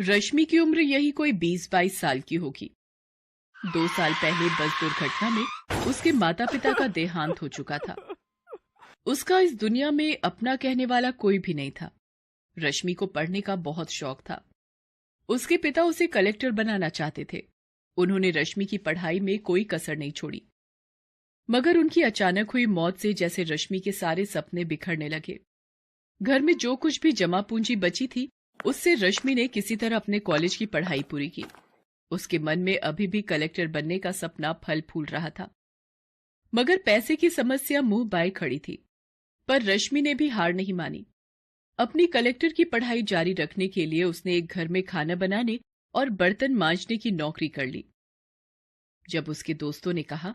रश्मि की उम्र यही कोई 20-22 साल की होगी। 2 साल पहले बस दुर्घटना में उसके माता पिता का देहांत हो चुका था। उसका इस दुनिया में अपना कहने वाला कोई भी नहीं था। रश्मि को पढ़ने का बहुत शौक था। उसके पिता उसे कलेक्टर बनाना चाहते थे। उन्होंने रश्मि की पढ़ाई में कोई कसर नहीं छोड़ी। मगर उनकी अचानक हुई मौत से जैसे रश्मि के सारे सपने बिखरने लगे। घर में जो कुछ भी जमा पूंजी बची थी, उससे रश्मि ने किसी तरह अपने कॉलेज की पढ़ाई पूरी की। उसके मन में अभी भी कलेक्टर बनने का सपना फल फूल रहा था। मगर पैसे की समस्या मुंह बाए खड़ी थी। पर रश्मि ने भी हार नहीं मानी। अपनी कलेक्टर की पढ़ाई जारी रखने के लिए उसने एक घर में खाना बनाने और बर्तन मांजने की नौकरी कर ली। जब उसके दोस्तों ने कहा,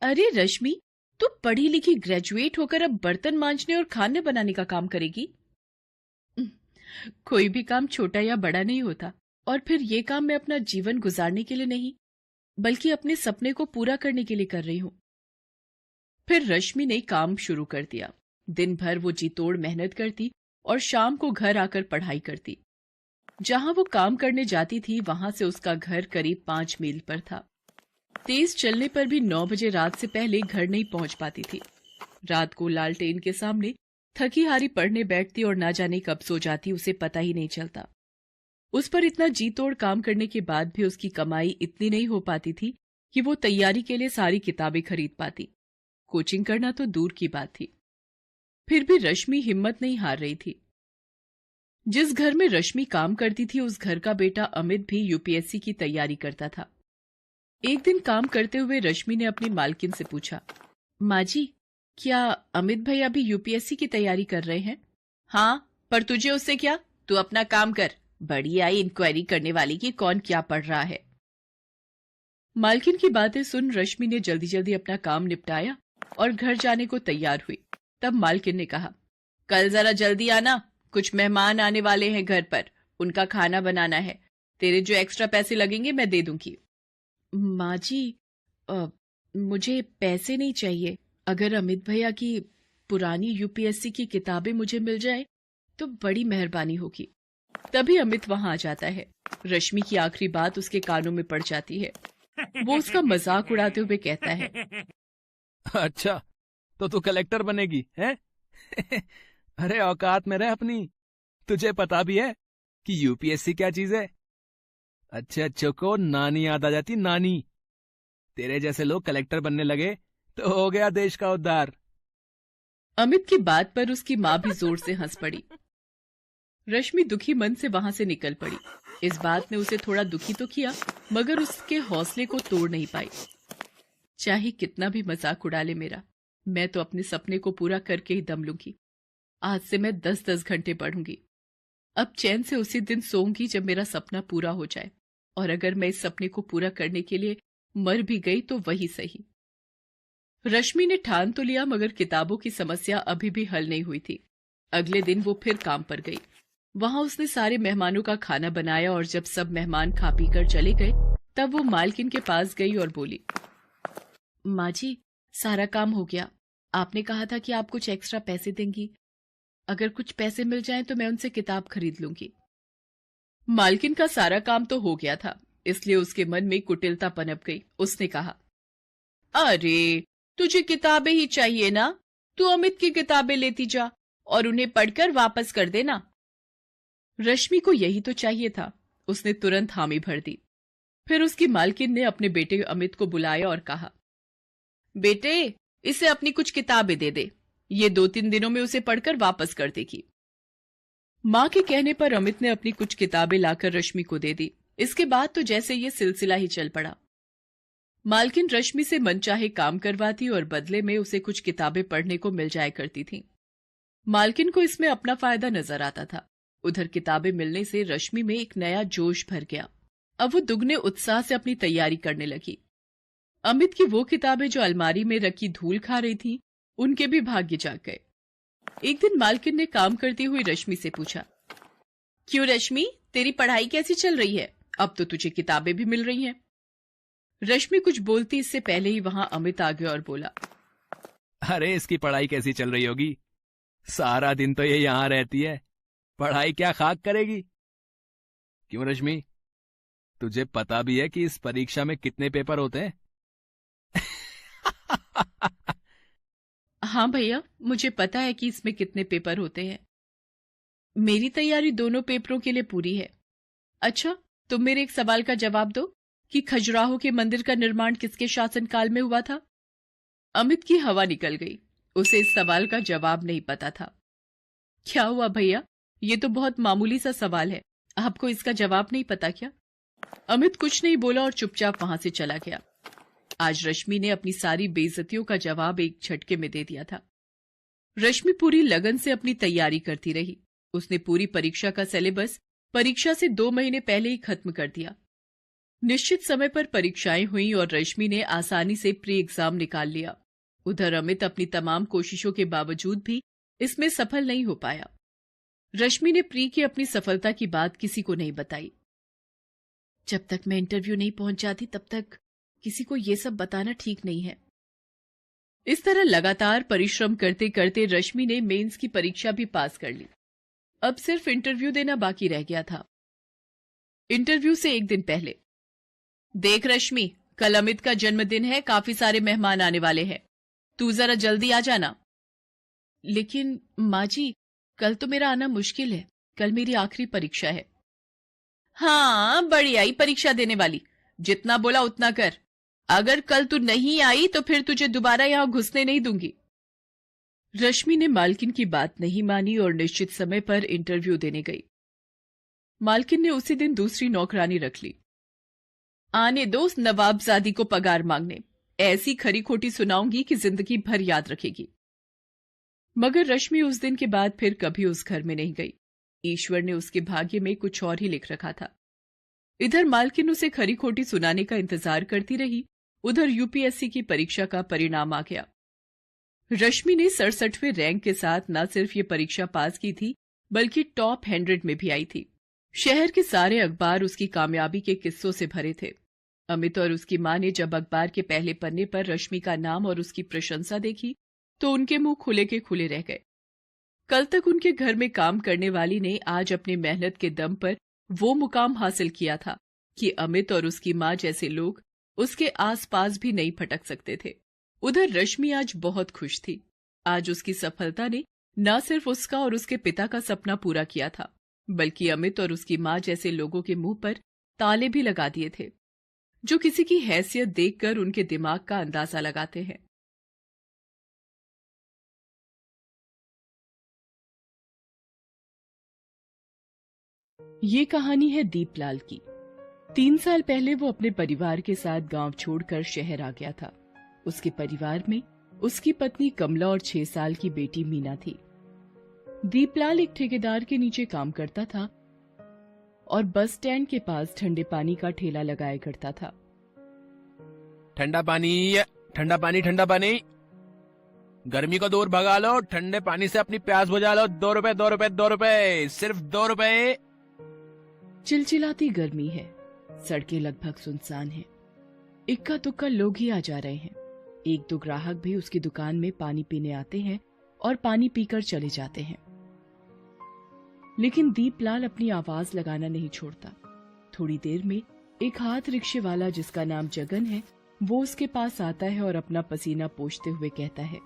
अरे रश्मि, तू पढ़ी लिखी ग्रेजुएट होकर अब बर्तन मांजने और खाना बनाने का काम करेगी? कोई भी काम छोटा या बड़ा नहीं होता, और फिर ये काम मैं अपना जीवन गुजारने के लिए नहीं, बल्कि अपने सपने को पूरा करने के लिए कर रही हूं। फिर रश्मि ने काम शुरू कर दिया। दिन भर वो जी तोड़ मेहनत करती और शाम को घर आकर पढ़ाई करती। जहां वो काम करने जाती थी, वहां से उसका घर करीब 5 मील पर था। तेज चलने पर भी 9 बजे रात से पहले घर नहीं पहुंच पाती थी। रात को लालटेन के सामने थकी हारी पढ़ने बैठती और ना जाने कब सो जाती, उसे पता ही नहीं चलता। उस पर इतना जी तोड़ काम करने के बाद भी उसकी कमाई इतनी नहीं हो पाती थी कि वो तैयारी के लिए सारी किताबें खरीद पाती। कोचिंग करना तो दूर की बात थी। फिर भी रश्मि हिम्मत नहीं हार रही थी। जिस घर में रश्मि काम करती थी, उस घर का बेटा अमित भी यूपीएससी की तैयारी करता था। एक दिन काम करते हुए रश्मि ने अपनी मालकिन से पूछा, माँ जी, क्या अमित भैया भी यूपीएससी की तैयारी कर रहे हैं? हाँ, पर तुझे उससे क्या? तू अपना काम कर। बड़ी आई इंक्वायरी करने वाली कि कौन क्या पढ़ रहा है। मालकिन की बातें सुन रश्मि ने जल्दी जल्दी अपना काम निपटाया और घर जाने को तैयार हुई। तब मालकिन ने कहा, कल जरा जल्दी आना, कुछ मेहमान आने वाले हैं घर पर, उनका खाना बनाना है। तेरे जो एक्स्ट्रा पैसे लगेंगे मैं दे दूंगी। माँ जी, मुझे पैसे नहीं चाहिए। अगर अमित भैया की पुरानी यूपीएससी की किताबें मुझे मिल जाए तो बड़ी मेहरबानी होगी। तभी अमित वहां आ जाता है। रश्मि की आखिरी बात उसके कानों में पड़ जाती है। वो उसका मजाक उड़ाते हुए कहता है, अच्छा, तो तू कलेक्टर बनेगी हैं? अरे औकात में रह अपनी। तुझे पता भी है कि यूपीएससी क्या चीज है? अच्छे अच्छों को नानी याद आ जाती, नानी। तेरे जैसे लोग कलेक्टर बनने लगे तो हो गया देश का उद्धार। अमित की बात पर उसकी माँ भी जोर से हंस पड़ी। रश्मि दुखी मन से वहां से निकल पड़ी। इस बात ने उसे थोड़ा दुखी तो किया, मगर उसके हौसले को तोड़ नहीं पाई। चाहे कितना भी मजाक उड़ा ले मेरा, मैं तो अपने सपने को पूरा करके ही दम लूंगी। आज से मैं 10-10 घंटे पढ़ूंगी। अब चैन से उसी दिन सोऊंगी जब मेरा सपना पूरा हो जाए, और अगर मैं इस सपने को पूरा करने के लिए मर भी गई तो वही सही। रश्मि ने ठान तो लिया, मगर किताबों की समस्या अभी भी हल नहीं हुई थी। अगले दिन वो फिर काम पर गई। वहां उसने सारे मेहमानों का खाना बनाया और जब सब मेहमान खा पी कर चले गए, तब वो मालकिन के पास गई और बोली, माँ जी, सारा काम हो गया। आपने कहा था कि आप कुछ एक्स्ट्रा पैसे देंगी। अगर कुछ पैसे मिल जाएं तो मैं उनसे किताब खरीद लूंगी। मालकिन का सारा काम तो हो गया था, इसलिए उसके मन में कुटिलता पनप गई। उसने कहा, अरे, तुझे किताबें ही चाहिए ना? तू अमित की किताबें लेती जा और उन्हें पढ़कर वापस कर देना। रश्मि को यही तो चाहिए था। उसने तुरंत हामी भर दी। फिर उसकी मालकिन ने अपने बेटे अमित को बुलाया और कहा, बेटे, इसे अपनी कुछ किताबें दे दे। ये 2-3 दिनों में उसे पढ़कर वापस कर देगी। मां के कहने पर अमित ने अपनी कुछ किताबें लाकर रश्मि को दे दी। इसके बाद तो जैसे ये सिलसिला ही चल पड़ा। मालकिन रश्मि से मनचाहे काम करवाती और बदले में उसे कुछ किताबें पढ़ने को मिल जाया करती थीं। मालकिन को इसमें अपना फायदा नजर आता था। उधर किताबें मिलने से रश्मि में एक नया जोश भर गया। अब वो दुगने उत्साह से अपनी तैयारी करने लगी। अमित की वो किताबें जो अलमारी में रखी धूल खा रही थी, उनके भी भाग्य जाग गए। एक दिन मालकिन ने काम करती हुई रश्मि से पूछा, क्यों रश्मि, तेरी पढ़ाई कैसी चल रही है? अब तो तुझे किताबें भी मिल रही हैं। रश्मि कुछ बोलती इससे पहले ही वहां अमित आ गया और बोला, अरे इसकी पढ़ाई कैसी चल रही होगी? सारा दिन तो ये यहाँ रहती है, पढ़ाई क्या खाक करेगी। क्यों रश्मि, तुझे पता भी है कि इस परीक्षा में कितने पेपर होते हैं? हाँ भैया, मुझे पता है कि इसमें कितने पेपर होते हैं। मेरी तैयारी दोनों पेपरों के लिए पूरी है। अच्छा, तुम मेरे एक सवाल का जवाब दो कि खजुराहो के मंदिर का निर्माण किसके शासनकाल में हुआ था? अमित की हवा निकल गई। उसे इस सवाल का जवाब नहीं पता था। क्या हुआ भैया, ये तो बहुत मामूली सा सवाल है, आपको इसका जवाब नहीं पता क्या? अमित कुछ नहीं बोला और चुपचाप वहां से चला गया। आज रश्मि ने अपनी सारी बेइज्जतियों का जवाब एक झटके में दे दिया था। रश्मि पूरी लगन से अपनी तैयारी करती रही। उसने पूरी परीक्षा का सिलेबस परीक्षा से 2 महीने पहले ही खत्म कर दिया। निश्चित समय पर परीक्षाएं हुई और रश्मि ने आसानी से प्री एग्जाम निकाल लिया। उधर अमित अपनी तमाम कोशिशों के बावजूद भी इसमें सफल नहीं हो पाया। रश्मि ने प्री की अपनी सफलता की बात किसी को नहीं बताई। जब तक मैं इंटरव्यू नहीं पहुंच जाती तब तक किसी को यह सब बताना ठीक नहीं है। इस तरह लगातार परिश्रम करते करते रश्मि ने मेंस की परीक्षा भी पास कर ली। अब सिर्फ इंटरव्यू देना बाकी रह गया था। इंटरव्यू से एक दिन पहले, देख रश्मि, कल अमित का जन्मदिन है, काफी सारे मेहमान आने वाले हैं, तू जरा जल्दी आ जाना। लेकिन माँ जी, कल तो मेरा आना मुश्किल है, कल मेरी आखिरी परीक्षा है। हाँ, बड़ी आई परीक्षा देने वाली, जितना बोला उतना कर। अगर कल तू नहीं आई तो फिर तुझे दोबारा यहां घुसने नहीं दूंगी। रश्मि ने मालकिन की बात नहीं मानी और निश्चित समय पर इंटरव्यू देने गई। मालकिन ने उसी दिन दूसरी नौकरानी रख ली। आने दो उस नवाबजादी को पगार मांगने, ऐसी खरी खोटी सुनाऊंगी कि जिंदगी भर याद रखेगी। मगर रश्मि उस दिन के बाद फिर कभी उस घर में नहीं गई। ईश्वर ने उसके भाग्य में कुछ और ही लिख रखा था। इधर मालकिन उसे खरी खोटी सुनाने का इंतजार करती रही, उधर यूपीएससी की परीक्षा का परिणाम आ गया। रश्मि ने 67वें रैंक के साथ न सिर्फ ये परीक्षा पास की थी, बल्कि टॉप 100 में भी आई थी। शहर के सारे अखबार उसकी कामयाबी के किस्सों से भरे थे। अमित और उसकी मां ने जब अखबार के पहले पन्ने पर रश्मि का नाम और उसकी प्रशंसा देखी तो उनके मुंह खुले के खुले रह गए। कल तक उनके घर में काम करने वाली ने आज अपनी मेहनत के दम पर वो मुकाम हासिल किया था कि अमित और उसकी मां जैसे लोग उसके आसपास भी नहीं फटक सकते थे। उधर रश्मि आज बहुत खुश थी। आज उसकी सफलता ने न सिर्फ उसका और उसके पिता का सपना पूरा किया था, बल्कि अमित और उसकी मां जैसे लोगों के मुंह पर ताले भी लगा दिए थे, जो किसी की हैसियत देखकर उनके दिमाग का अंदाजा लगाते हैं। ये कहानी है दीपलाल की। 3 साल पहले वो अपने परिवार के साथ गांव छोड़कर शहर आ गया था। उसके परिवार में उसकी पत्नी कमला और 6 साल की बेटी मीना थी। दीपलाल एक ठेकेदार के नीचे काम करता था और बस स्टैंड के पास ठंडे पानी का ठेला लगाया करता था। ठंडा पानी, ठंडा पानी, ठंडा पानी। गर्मी को दूर भगा लो, ठंडे पानी से अपनी प्यास बुझा लो। 2 रुपए, 2 रुपए, 2 रुपए, सिर्फ 2 रुपए। चिलचिलाती गर्मी है, सड़कें लगभग सुनसान हैं। इक्का दुक्का लोग ही आ जा रहे हैं। 1-2 ग्राहक भी उसकी दुकान में पानी पीने आते हैं और पानी पीकर चले जाते हैं। लेकिन दीपलाल अपनी आवाज लगाना नहीं छोड़ता। थोड़ी देर में एक हाथ रिक्शे वाला जिसका नाम जगन है, वो उसके पास आता है और अपना पसीना पोंछते हुए कहता है,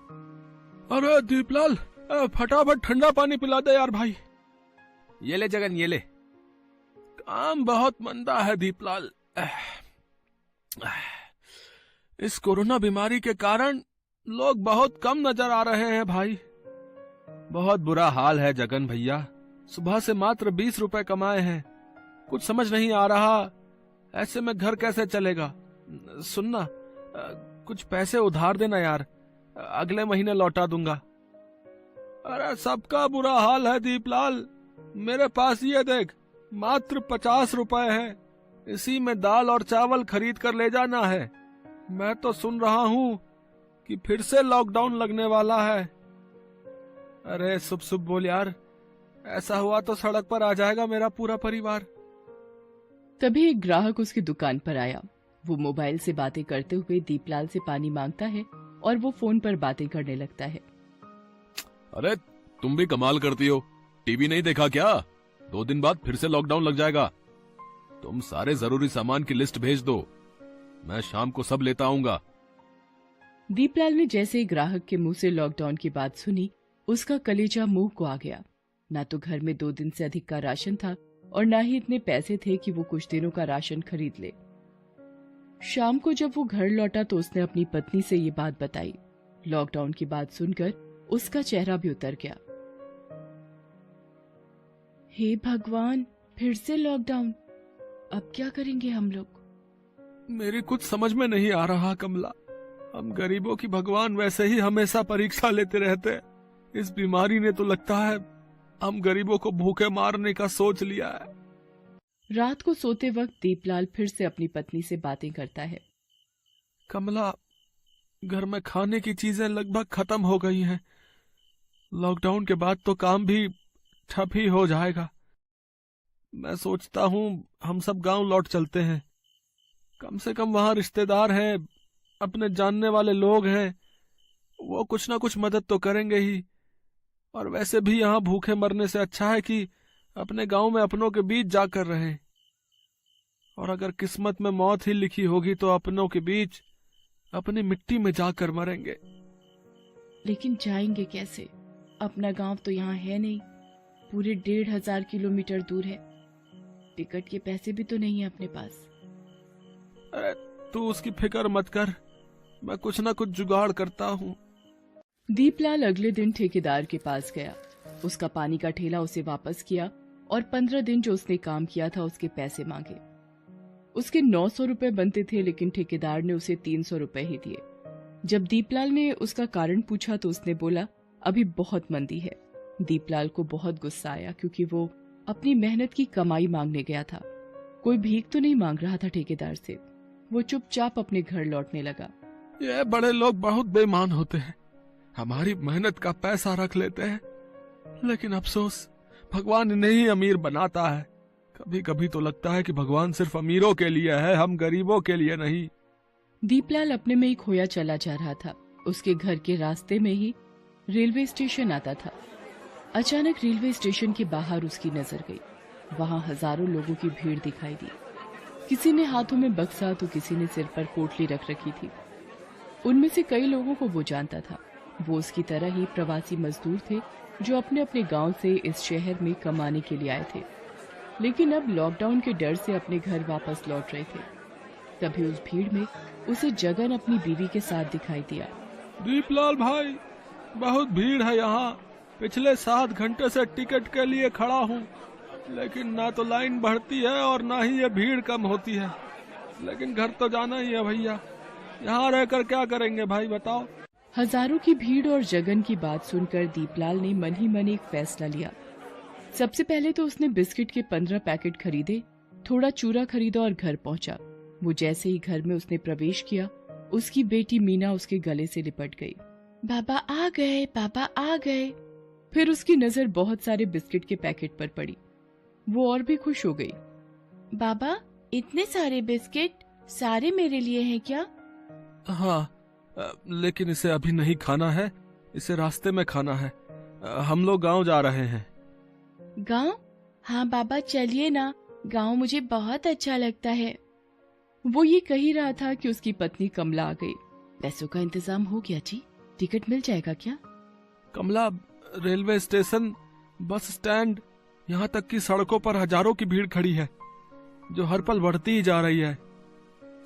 अरे दीपलाल, फटाफट ठंडा पानी पिला दे यार भाई। ये ले जगन, ये ले। काम बहुत मंदा है दीपलाल। इस कोरोना बीमारी के कारण लोग बहुत कम नजर आ रहे हैं भाई। बहुत बुरा हाल है जगन भैया। सुबह से मात्र 20 रुपए कमाए हैं। कुछ समझ नहीं आ रहा, ऐसे में घर कैसे चलेगा। सुनना, कुछ पैसे उधार देना यार, अगले महीने लौटा दूंगा। अरे सबका बुरा हाल है दीपलाल। मेरे पास ये देख, मात्र 50 रुपए है। इसी में दाल और चावल खरीद कर ले जाना है। मैं तो सुन रहा हूँ कि फिर से लॉकडाउन लगने वाला है। अरे शुभ शुभ बोल यार, ऐसा हुआ तो सड़क पर आ जाएगा मेरा पूरा परिवार। तभी एक ग्राहक उसकी दुकान पर आया। वो मोबाइल से बातें करते हुए दीपलाल से पानी मांगता है और वो फोन पर बातें करने लगता है। अरे तुम भी कमाल करती हो, टीवी नहीं देखा क्या? 2 दिन बाद फिर से लॉकडाउन लग जाएगा। तुम सारे जरूरी सामान की लिस्ट भेज दो, मैं शाम को सब लेता आऊंगा। दीपलाल ने जैसे ही ग्राहक के मुंह से लॉकडाउन की बात सुनी, उसका कलेजा मुंह को आ गया। ना तो घर में 2 दिन से अधिक का राशन था और ना ही इतने पैसे थे कि वो कुछ दिनों का राशन खरीद ले। शाम को जब वो घर लौटा तो उसने अपनी पत्नी से ये बात बताई। लॉकडाउन की बात सुनकर उसका चेहरा भी उतर गया। हे भगवान, फिर से लॉकडाउन, अब क्या करेंगे हम लोग? मेरी कुछ समझ में नहीं आ रहा कमला। हम गरीबों की भगवान वैसे ही हमेशा परीक्षा लेते रहते हैं। इस बीमारी ने तो लगता है हम गरीबों को भूखे मारने का सोच लिया है। रात को सोते वक्त दीपलाल फिर से अपनी पत्नी से बातें करता है। कमला, घर में खाने की चीजें लगभग खत्म हो गई हैं। लॉकडाउन के बाद तो काम भी ठप ही हो जाएगा। मैं सोचता हूँ हम सब गांव लौट चलते हैं। कम से कम वहां रिश्तेदार हैं, अपने जानने वाले लोग हैं, वो कुछ ना कुछ मदद तो करेंगे ही। और वैसे भी यहाँ भूखे मरने से अच्छा है कि अपने गांव में अपनों के बीच जाकर रहें। और अगर किस्मत में मौत ही लिखी होगी तो अपनों के बीच अपनी मिट्टी में जाकर मरेंगे। लेकिन जाएंगे कैसे? अपना गांव तो यहाँ है नहीं, पूरे 1,500 किलोमीटर दूर है। टिकट के पैसे भी तो नहीं है अपने पास। अरे तू उसकी फिक्र मत कर, मैं कुछ ना कुछ जुगाड़ करता हूँ। दीपलाल अगले दिन ठेकेदार के पास गया। उसका पानी का ठेला उसे वापस किया और 15 दिन जो उसने काम किया था उसके पैसे मांगे। उसके 900 रुपए बनते थे, लेकिन ठेकेदार ने उसे 300 रुपए ही दिए। जब दीपलाल ने उसका कारण पूछा तो उसने बोला, अभी बहुत मंदी है। दीपलाल को बहुत गुस्सा आया, क्योंकि वो अपनी मेहनत की कमाई मांगने गया था। कोई भीख तो नहीं मांग रहा था ठेकेदार से। वो चुपचाप अपने घर लौटने लगा। ये बड़े लोग बहुत बेईमान होते हैं, हमारी मेहनत का पैसा रख लेते हैं, लेकिन अफसोस भगवान इन्हें ही अमीर बनाता है। कभी कभी तो लगता है कि भगवान सिर्फ अमीरों के लिए है, हम गरीबों के लिए नहीं। दीपलाल अपने में ही खोया चला जा रहा था। उसके घर के रास्ते में ही रेलवे स्टेशन आता था। अचानक रेलवे स्टेशन के बाहर उसकी नजर गई। वहां हजारों लोगों की भीड़ दिखाई दी। किसी ने हाथों में बक्सा तो किसी ने सिर पर पोटली रख रखी थी। उनमें से कई लोगों को वो जानता था। वो उसकी तरह ही प्रवासी मजदूर थे जो अपने अपने गांव से इस शहर में कमाने के लिए आए थे, लेकिन अब लॉकडाउन के डर से अपने घर वापस लौट रहे थे। तभी उस भीड़ में उसे जगन अपनी बीवी के साथ दिखाई दिया। दीपलाल भाई, बहुत भीड़ है यहाँ। पिछले 7 घंटे से टिकट के लिए खड़ा हूँ, लेकिन ना तो लाइन बढ़ती है और ना ही ये भीड़ कम होती है। लेकिन घर तो जाना ही है भैया, यहाँ रहकर क्या करेंगे भाई बताओ। हजारों की भीड़ और जगन की बात सुनकर दीपलाल ने मन ही मन एक फैसला लिया। सबसे पहले तो उसने बिस्किट के 15 पैकेट खरीदे, थोड़ा चूरा खरीदा और घर पहुंचा। वो जैसे ही घर में उसने प्रवेश किया, उसकी बेटी मीना उसके गले से लिपट गई। बाबा आ गए, पापा आ गए। फिर उसकी नजर बहुत सारे बिस्किट के पैकेट पर पड़ी। वो और भी खुश हो गई। बाबा, इतने सारे बिस्किट, सारे मेरे लिए हैं क्या? हाँ, लेकिन इसे अभी नहीं खाना है, इसे रास्ते में खाना है। हम लोग गांव जा रहे हैं। गांव? हाँ बाबा, चलिए ना, गांव मुझे बहुत अच्छा लगता है। वो ये कह ही रहा था कि उसकी पत्नी कमला आ गई। पैसों का इंतजाम हो गया जी, टिकट मिल जाएगा क्या? कमला, रेलवे स्टेशन, बस स्टैंड, यहाँ तक कि सड़कों पर हजारों की भीड़ खड़ी है, जो हर पल बढ़ती ही जा रही है।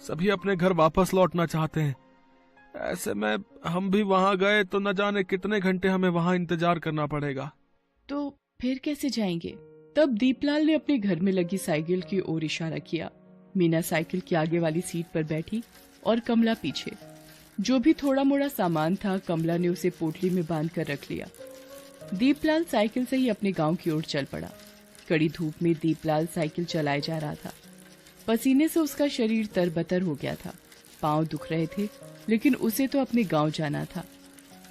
सभी अपने घर वापस लौटना चाहते हैं। ऐसे में हम भी वहां गए तो न जाने कितने घंटे हमें वहां इंतजार करना पड़ेगा। तो फिर कैसे जाएंगे? तब दीपलाल ने अपने घर में लगी साइकिल की ओर इशारा किया। मीना साइकिल की आगे वाली सीट पर बैठी और कमला पीछे। जो भी थोड़ा मोड़ा सामान था, कमला ने उसे पोटली में बांध कर रख लिया। दीपलाल साइकिल से ही अपने गांव की ओर चल पड़ा। कड़ी धूप में दीपलाल साइकिल चलाए जा रहा था। पसीने से उसका शरीर तरबतर हो गया था। पांव दुख रहे थे, लेकिन उसे तो अपने गांव जाना था।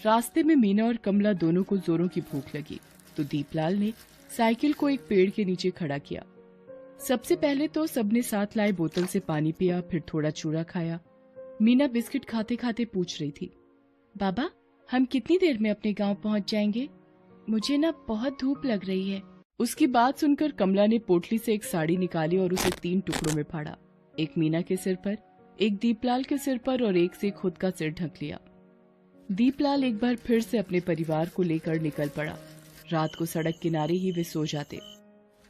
रास्ते में मीना और कमला दोनों को जोरों की भूख लगी, तो दीपलाल ने साइकिल को एक पेड़ के नीचे खड़ा किया। सबसे पहले तो सबने साथ लाए बोतल से पानी पिया, फिर थोड़ा चूरा खाया। मीना बिस्किट खाते खाते पूछ रही थी, बाबा, हम कितनी देर में अपने गांव पहुंच जाएंगे? मुझे ना बहुत धूप लग रही है। उसकी बात सुनकर कमला ने पोटली से एक साड़ी निकाली और उसे 3 टुकड़ों में फाड़ा। एक मीना के सिर पर, एक दीपलाल के सिर पर और एक से खुद का सिर ढक लिया। दीपलाल एक बार फिर से अपने परिवार को लेकर निकल पड़ा। रात को सड़क किनारे ही वे सो जाते।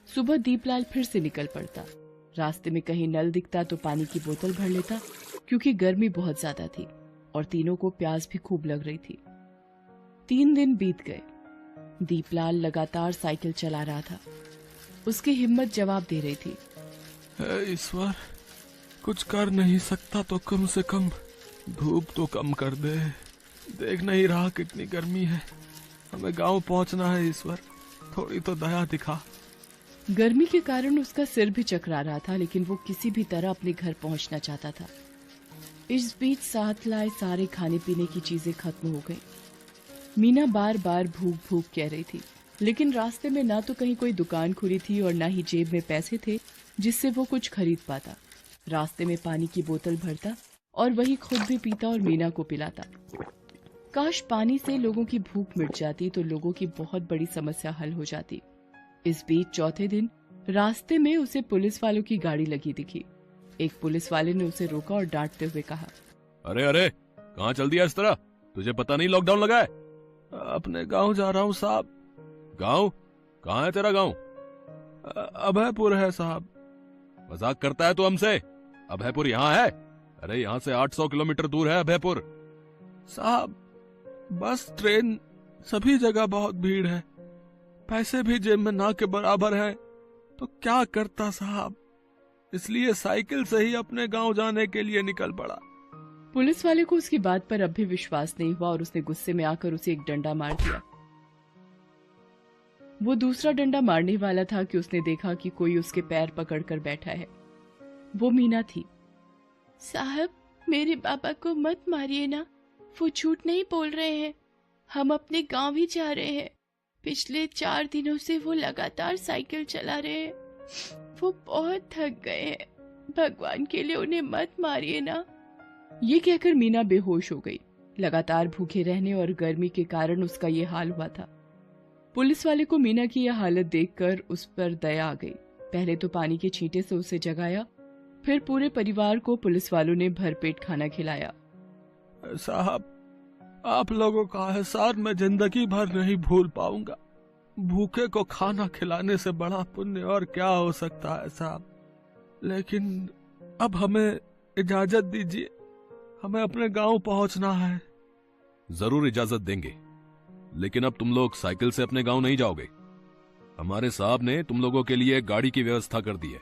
सुबह दीपलाल फिर से निकल पड़ता। रास्ते में कहीं नल दिखता तो पानी की बोतल भर लेता, क्योंकि गर्मी बहुत ज्यादा थी और तीनों को प्यास भी खूब लग रही थी। 3 दिन बीत गए। दीपलाल लगातार साइकिल चला रहा था। उसकी हिम्मत जवाब दे रही थी। ईश्वर, कुछ कर नहीं सकता तो कम से कम धूप तो कम कर दे। देख नहीं रहा कितनी गर्मी है। हमें गांव पहुंचना है ईश्वर, थोड़ी तो दया दिखा। गर्मी के कारण उसका सिर भी चकरा रहा था, लेकिन वो किसी भी तरह अपने घर पहुंचना चाहता था। इस बीच साथ लाए सारे खाने पीने की चीजें खत्म हो गई। मीना बार बार भूख भूख कह रही थी, लेकिन रास्ते में ना तो कहीं कोई दुकान खुली थी और ना ही जेब में पैसे थे जिससे वो कुछ खरीद पाता। रास्ते में पानी की बोतल भरता और वही खुद भी पीता और मीना को पिलाता। काश पानी से लोगों की भूख मिट जाती तो लोगों की बहुत बड़ी समस्या हल हो जाती। इस बीच चौथे दिन रास्ते में उसे पुलिस वालों की गाड़ी लगी दिखी। एक पुलिस वाले ने उसे रोका और डांटते हुए कहा, अरे अरे, कहाँ चल दिया इस तरह? तुझे पता नहीं लॉकडाउन लगा है? अपने गांव जा रहा हूँ साहब। गांव? कहाँ है तेरा गांव? अभयपुर है साहब। मजाक करता है तू हमसे? अभयपुर यहाँ है? अरे यहाँ से 800 किलोमीटर दूर है अभयपुर। साहब, बस ट्रेन सभी जगह बहुत भीड़ है, पैसे भी जेब में ना के बराबर है, तो क्या करता साहब, इसलिए साइकिल से ही अपने गांव जाने के लिए निकल पड़ा। पुलिस वाले को उसकी बात पर अब भी विश्वास नहीं हुआ और उसने गुस्से में आकर उसे एक डंडा मार दिया। वो दूसरा डंडा मारने वाला था कि उसने देखा कि कोई उसके पैर पकड़कर बैठा है। वो मीना थी। साहब, मेरे पापा को मत मारिए ना, वो झूठ नहीं बोल रहे हैं। हम अपने गांव ही जा रहे हैं। पिछले 4 दिनों से वो लगातार साइकिल चला रहे हैं। वो बहुत थक गए हैं। भगवान के लिए उन्हें मत मारिए ना। ये कहकर मीना बेहोश हो गई। लगातार भूखे रहने और गर्मी के कारण उसका ये हाल हुआ था। पुलिस वाले को मीना की यह हालत देखकर उस पर दया आ गई। पहले तो पानी के छींटे से उसे जगाया, फिर पूरे परिवार को पुलिस वालों ने भरपेट खाना खिलाया। साहब, आप लोगों का एहसान मैं जिंदगी भर नहीं भूल पाऊंगा। भूखे को खाना खिलाने से बड़ा पुण्य और क्या हो सकता है साहब। लेकिन अब हमें इजाजत दीजिए, हमें अपने गांव पहुंचना है। जरूर इजाजत देंगे, लेकिन अब तुम लोग साइकिल से अपने गांव नहीं जाओगे। हमारे साहब ने तुम लोगों के लिए गाड़ी की व्यवस्था कर दी है,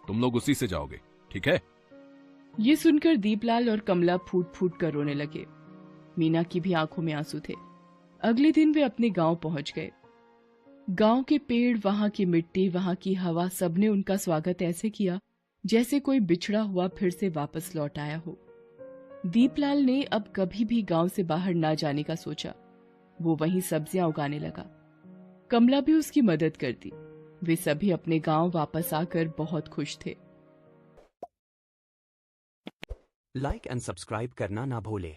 तुम लोग उसी से जाओगे, ठीक है? ये सुनकर दीपलाल और कमला फूट फूट कर रोने लगे। मीना की भी आंखों में आंसू थे। अगले दिन वे अपने गांव पहुंच गए। गांव के पेड़, वहां की मिट्टी, वहां की हवा, सबने उनका स्वागत ऐसे किया जैसे कोई बिछड़ा हुआ फिर से वापस लौट आया हो। दीपलाल ने अब कभी भी गांव से बाहर ना जाने का सोचा। वो वहीं सब्जियां उगाने लगा। कमला भी उसकी मदद करती। वे सभी अपने गांव वापस आकर बहुत खुश थे। लाइक एंड सब्सक्राइब करना ना भूले।